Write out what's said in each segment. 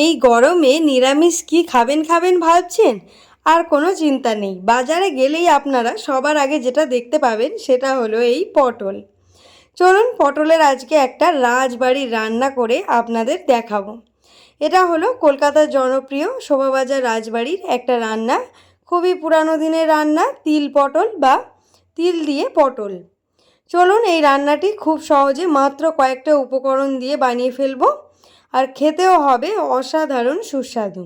এই গরমে নিরামিষ কি খাবেন খাবেন ভাবছেন? আর কোনো চিন্তা নেই, বাজারে গেলেই আপনারা সবার আগে যেটা দেখতে পাবেন সেটা হলো এই পটল। চলুন পটলের আজকে একটা রাজবাড়ির রান্না করে আপনাদের দেখাবো। এটা হলো কলকাতার জনপ্রিয় শোভাবাজার রাজবাড়ির একটা রান্না, খুবই পুরানো দিনের রান্না, তিল পটল বা তিল দিয়ে পটল। চলুন এই রান্নাটি খুব সহজে মাত্র কয়েকটা উপকরণ দিয়ে বানিয়ে ফেলবো, আর খেতেও হবে অসাধারণ সুস্বাদু।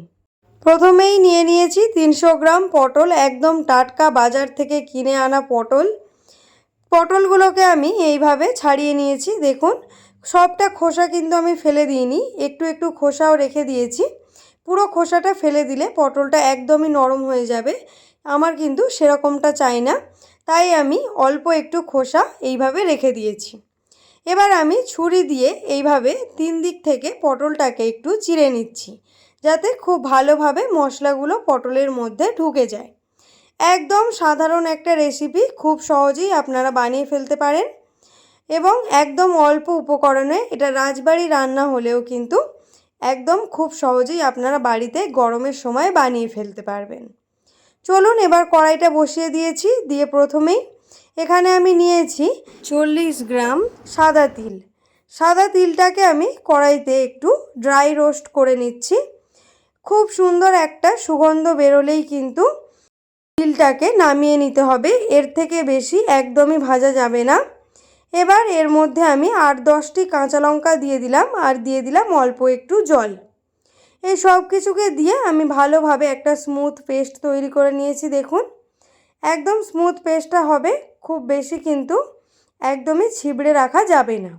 প্রথমেই নিয়ে নিয়েছি 300 গ্রাম পটল, একদম টাটকা বাজার থেকে কিনে আনা পটল। পটলগুলোকে আমি এইভাবে ছাড়িয়ে নিয়েছি। দেখুন, সবটা খোসা কিন্তু আমি ফেলে দিইনি, একটু একটু খোসাও রেখে দিয়েছি। পুরো খোসাটা ফেলে দিলে পটলটা একদমই নরম হয়ে যাবে, আমার কিন্তু সেরকমটা চাই না, তাই আমি অল্প একটু খোসা এইভাবে রেখে দিয়েছি। এবার আমি ছুরি দিয়ে এইভাবে 3 দিক থেকে পটলটাকে একটু চিড়ে নিচ্ছি, যাতে খুব ভালোভাবে মশলাগুলো পটলের মধ্যে ঢুকে যায়। একদম সাধারণ একটা রেসিপি, খুব সহজেই আপনারা বানিয়ে ফেলতে পারেন এবং একদম অল্প উপকরণে এটা রাজবাড়ি রান্না হলেও কিন্তু একদম খুব সহজেই আপনারা বাড়িতে গরমের সময় বানিয়ে ফেলতে পারবেন। চলুন এবার কড়াইটা বসিয়ে দিয়েছি, দিয়ে প্রথমেই এখানে আমি নিয়েছি 40 গ্রাম সাদা তিল। সাদা তিলটাকে আমি কড়াইতে একটু ড্রাই রোস্ট করে নিচ্ছি। খুব সুন্দর একটা সুগন্ধ বেরোলেই কিন্তু তিলটাকে নামিয়ে নিতে হবে, এর থেকে বেশি একদমই ভাজা যাবে না। এবার এর মধ্যে আমি 8-10টি কাঁচা লঙ্কা দিয়ে দিলাম, আর দিয়ে দিলাম অল্প একটু জল। এই সব কিছুকে দিয়ে আমি ভালোভাবে একটা স্মুথ পেস্ট তৈরি করে নিয়েছি। দেখুন, একদম স্মুথ পেস্টটা হবে, খুব বেশি কিন্তু একদমই ছিবড়ে রাখা যাবে না।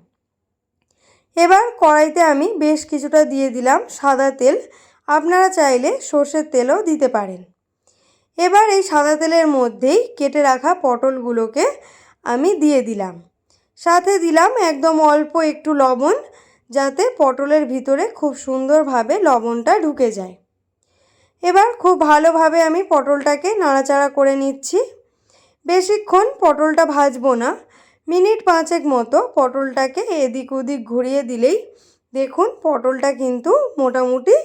এবার কড়াইতে আমি বেশ কিছুটা দিয়ে দিলাম সাদা তেল, আপনারা চাইলে সর্ষের তেলও দিতে পারেন। এবার এই সাদা তেলের মধ্যেই কেটে রাখা পটলগুলোকে আমি দিয়ে দিলাম, সাথে দিলাম একদম অল্প একটু লবণ, যাতে পটলের ভিতরে খুব সুন্দরভাবে লবণটা ঢুকে যায়। এবার খুব ভালোভাবে আমি পটলটাকে নাড়াচাড়া করে নিচ্ছি। বেশিক্ষণ পটলটা ভাজবো না, মিনিট 5 মতো পটলটাকে এদিক ওদিক ঘুরিয়ে দিলেই দেখুন পটলটা কিন্তু মোটামুটি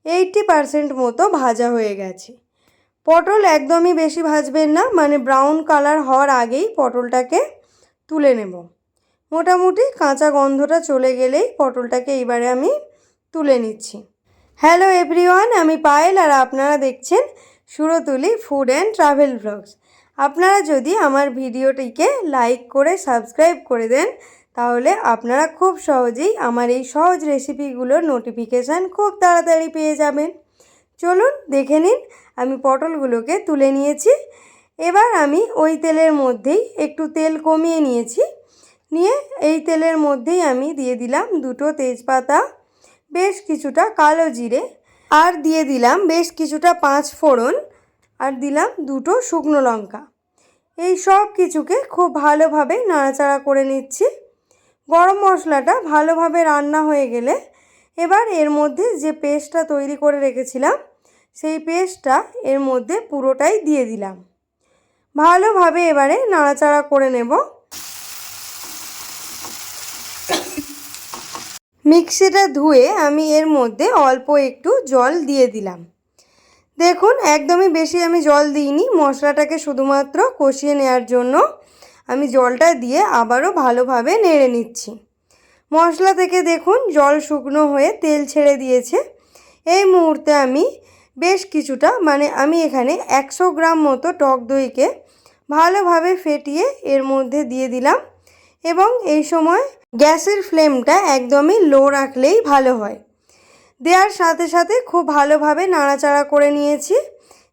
80% মতো ভাজা হয়ে গেছে। পটল একদমই বেশি ভাজবেন না, মানে ব্রাউন কালার হওয়ার আগেই পটলটাকে তুলে নেব। মোটামুটি কাঁচা গন্ধটা চলে গেলেই পটলটাকে এবারে আমি তুলে নিচ্ছি। হ্যালো এভরিওয়ান, আমি পায়েল, আর আপনারা দেখছেন Surtuli food and travel blogs. আপনারা যদি আমার ভিডিওটিকে লাইক করে সাবস্ক্রাইব করে দেন, তাহলে আপনারা খুব সহজেই আমার এই সহজ রেসিপিগুলোর নোটিফিকেশান খুব তাড়াতাড়ি পেয়ে যাবেন। চলুন দেখে নিন, আমি পটলগুলোকে তুলে নিয়েছি। এবার আমি ওই তেলের মধ্যেই একটু তেল কমিয়ে নিয়েছি, নিয়ে এই তেলের মধ্যেই আমি দিয়ে দিলাম 2টো তেজপাতা, বেশ কিছুটা কালো জিরে, আর দিয়ে দিলাম বেশ কিছুটা 5 ফোড়ন, আর দিলাম 2টো শুকনো লঙ্কা। এই সব কিছুকে খুব ভালোভাবে নাড়াচাড়া করে নিচ্ছি। গরম মশলাটা ভালোভাবে রান্না হয়ে গেলে এবার এর মধ্যে যে পেস্টটা তৈরি করে রেখেছিলাম, সেই পেস্টটা এর মধ্যে পুরোটাই দিয়ে দিলাম। ভালোভাবে এবারে নাড়াচাড়া করে নেব। মিক্সিটা ধুয়ে আমি এর মধ্যে অল্প একটু জল দিয়ে দিলাম। দেখুন, একদমই বেশি আমি জল দিইনি, মশলাটাকে শুধুমাত্র কষিয়ে নেওয়ার জন্য আমি জলটা দিয়ে আবারও ভালোভাবে নেড়ে নিচ্ছি। মশলা থেকে দেখুন জল শুকনো হয়ে তেল ছেড়ে দিয়েছে। এই মুহূর্তে আমি বেশ কিছুটা, মানে আমি এখানে 100 গ্রাম মতো টক দইকে ভালোভাবে ফেটিয়ে এর মধ্যে দিয়ে দিলাম, এবং এই সময় গ্যাসের ফ্লেমটা একদমই লো রাখলেই ভালো হয়। দেওয়ার সাথে সাথে খুব ভালোভাবে নাড়াচাড়া করে নিয়েছি,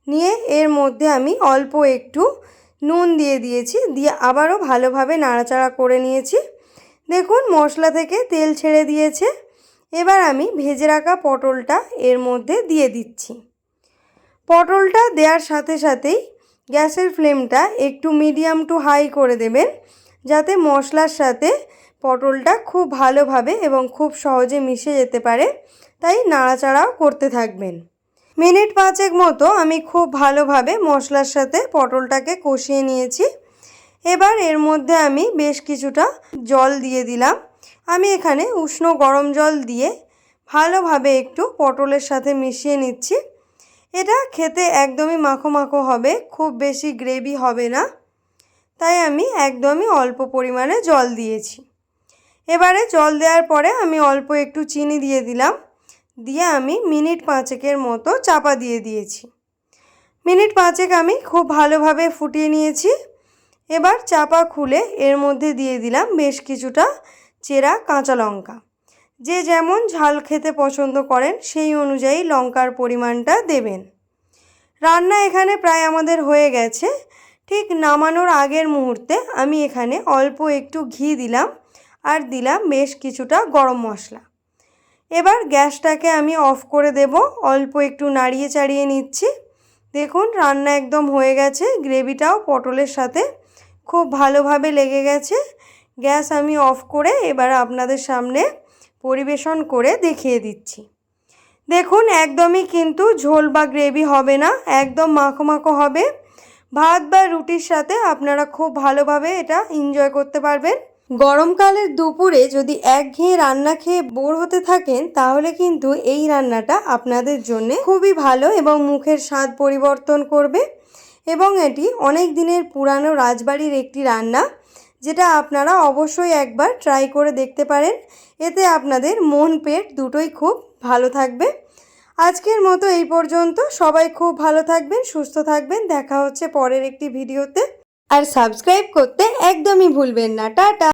নিয়ে এর মধ্যে আমি অল্প একটু নুন দিয়ে দিয়েছি, দিয়ে আবারও ভালোভাবে নাড়াচাড়া করে নিয়েছি। দেখুন মশলা থেকে তেল ছেড়ে দিয়েছে। এবার আমি ভেজে রাখা পটলটা এর মধ্যে দিয়ে দিচ্ছি। পটলটা দেওয়ার সাথে সাথেই গ্যাসের ফ্লেমটা একটু মিডিয়াম টু হাই করে দেবেন, যাতে মশলার সাথে পটলটা খুব ভালোভাবে এবং খুব সহজে মিশে যেতে পারে, তাই নাড়াচাড়াও করতে থাকবেন। মিনিট 5 মতো আমি খুব ভালোভাবে মশলার সাথে পটলটাকে কষিয়ে নিয়েছি। এবার এর মধ্যে আমি বেশ কিছুটা জল দিয়ে দিলাম। আমি এখানে উষ্ণ গরম জল দিয়ে ভালোভাবে একটু পটলের সাথে মিশিয়ে নিচ্ছি। এটা খেতে একদমই মাখো মাখো হবে, খুব বেশি গ্রেভি হবে না, তাই আমি একদমই অল্প পরিমাণে জল দিয়েছি। এবারে জল দেওয়ার পরে আমি অল্প একটু চিনি দিয়ে দিলাম, দিয়ে আমি মিনিট 5 মতো চাপা দিয়ে দিয়েছি। মিনিট 5 আমি খুব ভালোভাবে ফুটিয়ে নিয়েছি। এবার চাপা খুলে এর মধ্যে দিয়ে দিলাম বেশ কিছুটা চেরা কাঁচা লঙ্কা। যে যেমন ঝাল খেতে পছন্দ করেন সেই অনুযায়ী লঙ্কার পরিমাণটা দেবেন। রান্না এখানে প্রায় আমাদের হয়ে গেছে। ঠিক নামানোর আগের মুহূর্তে আমি এখানে অল্প একটু ঘি দিলাম আর দিলাম বেশ কিছুটা গরম মশলা। এবার গ্যাসটাকে আমি অফ করে দেব, অল্প একটু নাড়িয়ে চাড়িয়ে নিচ্ছি। দেখুন রান্না একদম হয়ে গেছে, গ্রেভিটাও পটলের সাথে খুব ভালোভাবে লেগে গেছে। গ্যাস আমি অফ করে এবার আপনাদের সামনে পরিবেশন করে দেখিয়ে দিচ্ছি। দেখুন একদমই কিন্তু ঝোল বা গ্রেভি হবে না, একদম মাখো মাখো হবে। ভাত বা রুটির সাথে আপনারা খুব ভালোভাবে এটা এনজয় করতে পারবেন। গরমকালের দুপুরে যদি একঘেয়ে রান্না খেয়ে বোর হতে থাকেন তাহলে কিন্তু এই রান্নাটা আপনাদের জন্য খুবই ভালো এবং মুখের স্বাদ পরিবর্তন করবে। এবং এটি অনেক দিনের পুরানো রাজবাড়ির একটি রান্না, যেটা আপনারা অবশ্যই একবার ট্রাই করে দেখতে পারেন। এতে আপনাদের মন পেট দুটোই খুব ভালো থাকবে। আজকের মতো এই পর্যন্ত। সবাই খুব ভালো থাকবেন, সুস্থ থাকবেন। দেখা হচ্ছে পরের একটি ভিডিওতে। আর সাবস্ক্রাইব করতে একদমই ভুলবেন না। টাটা।